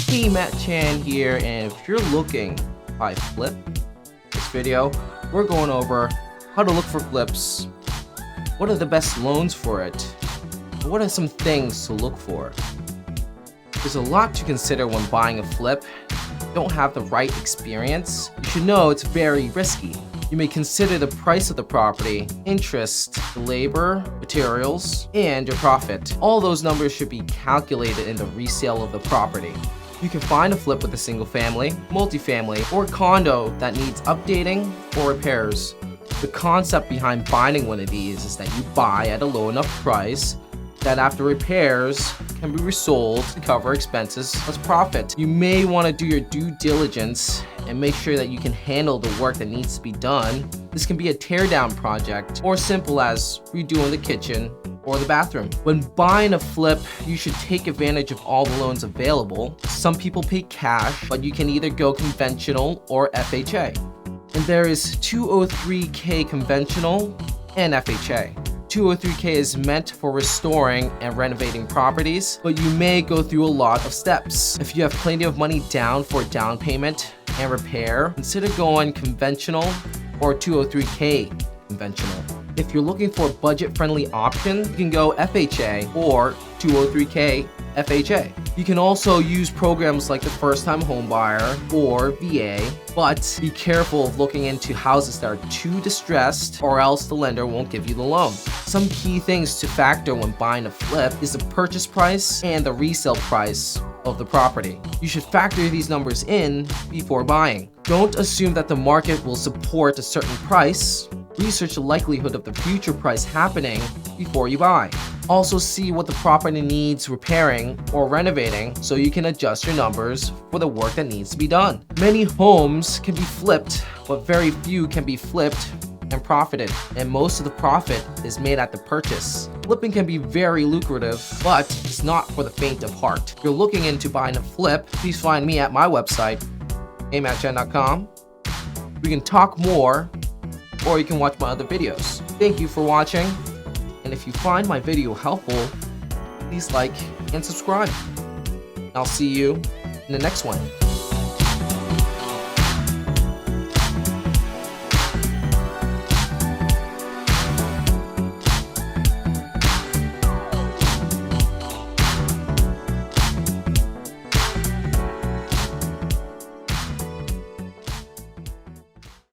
Hey, Matt Chan here, and if you're looking to buy flip, this video, we're going over how to look for flips, what are the best loans for it, what are some things to look for. There's a lot to consider when buying a flip. If you don't have the right experience, you should know it's very risky. You may consider the price of the property, interest, the labor, materials, and your profit. All those numbers should be calculated in the resale of the property. You can find a flip with a single family, multifamily, or condo that needs updating or repairs. The concept behind buying one of these is that you buy at a low enough price that after repairs can be resold to cover expenses as profit. You may want to do your due diligence and make sure that you can handle the work that needs to be done. This can be a teardown project or simple as redoing the kitchen or the bathroom. When buying a flip, you should take advantage of all the loans available. Some people pay cash, but you can either go conventional or FHA. And there is 203K conventional and FHA. 203K is meant for restoring and renovating properties, but you may go through a lot of steps. If you have plenty of money down for down payment and repair, consider going conventional or 203K conventional. If you're looking for a budget-friendly option, you can go FHA or 203K FHA. You can also use programs like the first-time homebuyer or VA, but be careful of looking into houses that are too distressed or else the lender won't give you the loan. Some key things to factor when buying a flip is the purchase price and the resale price of the property. You should factor these numbers in before buying. Don't assume that the market will support a certain price. Research the likelihood of the future price happening before you buy. Also see what the property needs repairing or renovating so you can adjust your numbers for the work that needs to be done. Many homes can be flipped, but very few can be flipped and profited, and most of the profit is made at the purchase. Flipping can be very lucrative, but it's not for the faint of heart. If you're looking into buying a flip, please find me at my website, amatchan.com. We can talk more, or you can watch my other videos. Thank you for watching, and if you find my video helpful, please like and subscribe. I'll see you in the next one.